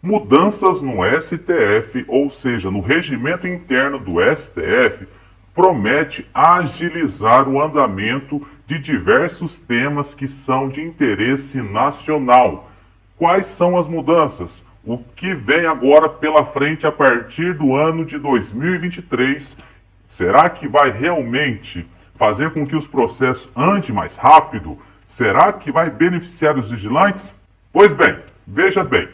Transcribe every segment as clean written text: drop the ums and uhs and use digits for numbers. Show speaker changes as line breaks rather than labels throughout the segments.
Mudanças no STF, ou seja, no regimento interno do STF, promete agilizar o andamento de diversos temas que são de interesse nacional. Quais são as mudanças? O que vem agora pela frente a partir do ano de 2023? Será que vai realmente fazer com que os processos andem mais rápido? Será que vai beneficiar os vigilantes? Pois bem, veja bem.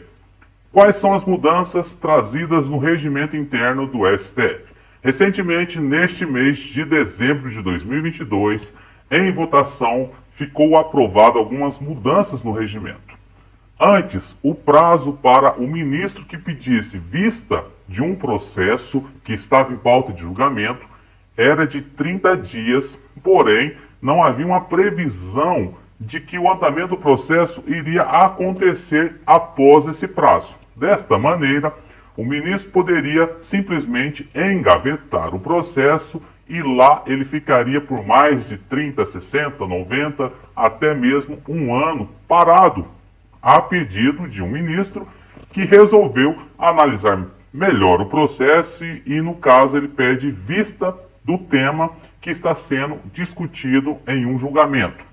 Quais são as mudanças trazidas no regimento interno do STF? Recentemente, neste mês de dezembro de 2022, em votação, ficou aprovado algumas mudanças no regimento. Antes, o prazo para o ministro que pedisse vista de um processo que estava em pauta de julgamento era de 30 dias, porém, não havia uma previsão de que o andamento do processo iria acontecer após esse prazo. Desta maneira, o ministro poderia simplesmente engavetar o processo e lá ele ficaria por mais de 30, 60, 90, até mesmo um ano parado, a pedido de um ministro que resolveu analisar melhor o processo e no caso, ele pede vista do tema que está sendo discutido em um julgamento.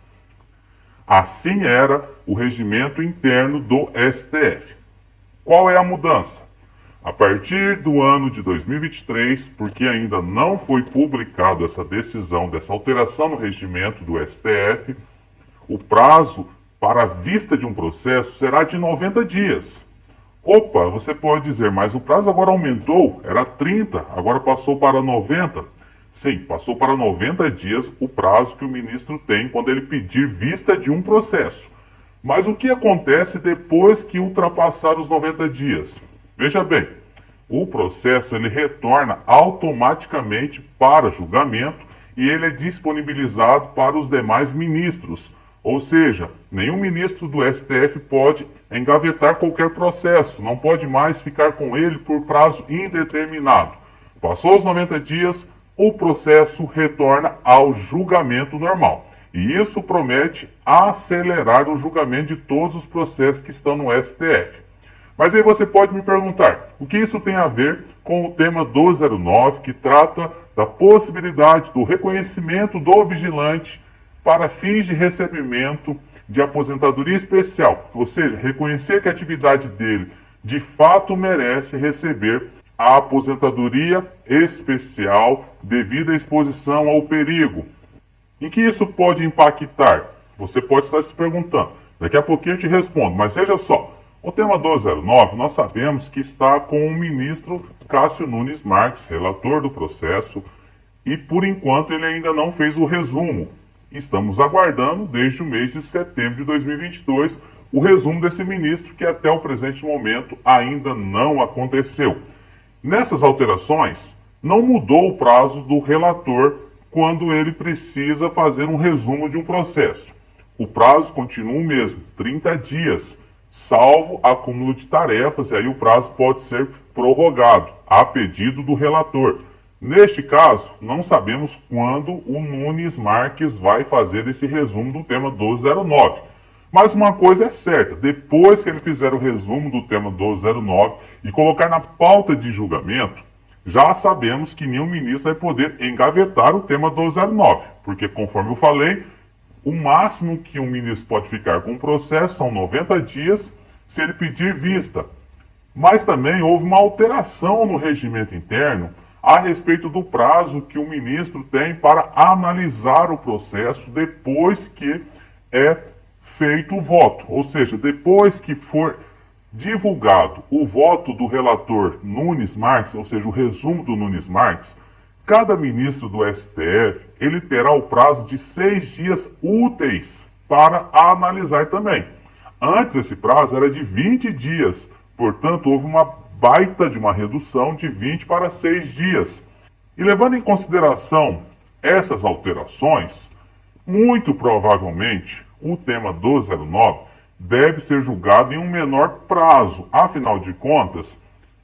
Assim era o regimento interno do STF. Qual é a mudança? A partir do ano de 2023, porque ainda não foi publicado essa decisão dessa alteração no regimento do STF, o prazo para a vista de um processo será de 90 dias. Opa, você pode dizer, mas o prazo agora aumentou, era 30, agora passou para 90. Sim, passou para 90 dias o prazo que o ministro tem quando ele pedir vista de um processo. Mas o que acontece depois que ultrapassar os 90 dias? Veja bem, o processo ele retorna automaticamente para julgamento e ele é disponibilizado para os demais ministros. Ou seja, nenhum ministro do STF pode engavetar qualquer processo, não pode mais ficar com ele por prazo indeterminado. Passou os 90 dias, o processo retorna ao julgamento normal. E isso promete acelerar o julgamento de todos os processos que estão no STF. Mas aí você pode me perguntar, o que isso tem a ver com o tema 1209, que trata da possibilidade do reconhecimento do vigilante para fins de recebimento de aposentadoria especial, ou seja, reconhecer que a atividade dele de fato merece receber a aposentadoria especial devido à exposição ao perigo. Em que isso pode impactar? Você pode estar se perguntando. Daqui a pouquinho eu te respondo, mas veja só. O tema 1209, nós sabemos que está com o ministro Cássio Nunes Marques, relator do processo, e por enquanto ele ainda não fez o resumo. Estamos aguardando, desde o mês de setembro de 2022, o resumo desse ministro, que até o presente momento ainda não aconteceu. Nessas alterações, não mudou o prazo do relator quando ele precisa fazer um resumo de um processo. O prazo continua o mesmo, 30 dias, salvo acúmulo de tarefas, e aí o prazo pode ser prorrogado, a pedido do relator. Neste caso, não sabemos quando o Nunes Marques vai fazer esse resumo do tema 1209. Mas uma coisa é certa, depois que ele fizer o resumo do tema 1209 e colocar na pauta de julgamento, já sabemos que nenhum ministro vai poder engavetar o tema 1209, porque, conforme eu falei, o máximo que um ministro pode ficar com o processo são 90 dias se ele pedir vista. Mas também houve uma alteração no regimento interno a respeito do prazo que o ministro tem para analisar o processo depois que é feito o voto. Ou seja, depois que for divulgado o voto do relator Nunes Marques, ou seja, o resumo do Nunes Marques, cada ministro do STF ele terá o prazo de 6 dias úteis para analisar também. Antes esse prazo era de 20 dias, portanto houve uma baita de uma redução de 20 para 6 dias. E levando em consideração essas alterações, muito provavelmente o tema 1209 deve ser julgado em um menor prazo. Afinal de contas,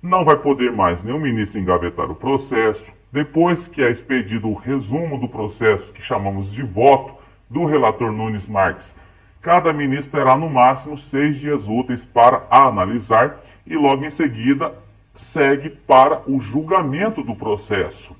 não vai poder mais nenhum ministro engavetar o processo. Depois que é expedido o resumo do processo, que chamamos de voto, do relator Nunes Marques, cada ministro terá no máximo 6 dias úteis para analisar e logo em seguida segue para o julgamento do processo.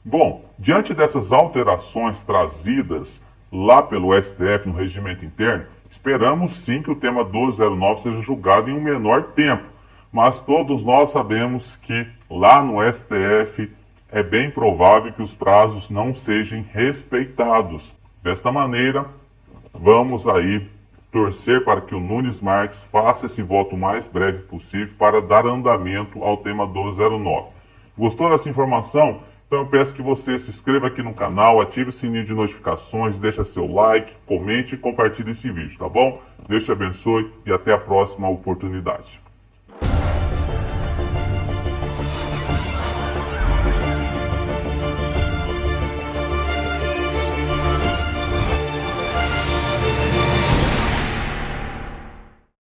Bom, diante dessas alterações trazidas lá pelo STF no regimento interno, esperamos sim que o tema 1209 seja julgado em um menor tempo, mas todos nós sabemos que lá no STF é bem provável que os prazos não sejam respeitados. Desta maneira, vamos aí torcer para que o Nunes Marques faça esse voto o mais breve possível para dar andamento ao tema 1209. Gostou dessa informação? Então eu peço que você se inscreva aqui no canal, ative o sininho de notificações, deixa seu like, comente e compartilhe esse vídeo, tá bom? Deus te abençoe e até a próxima oportunidade.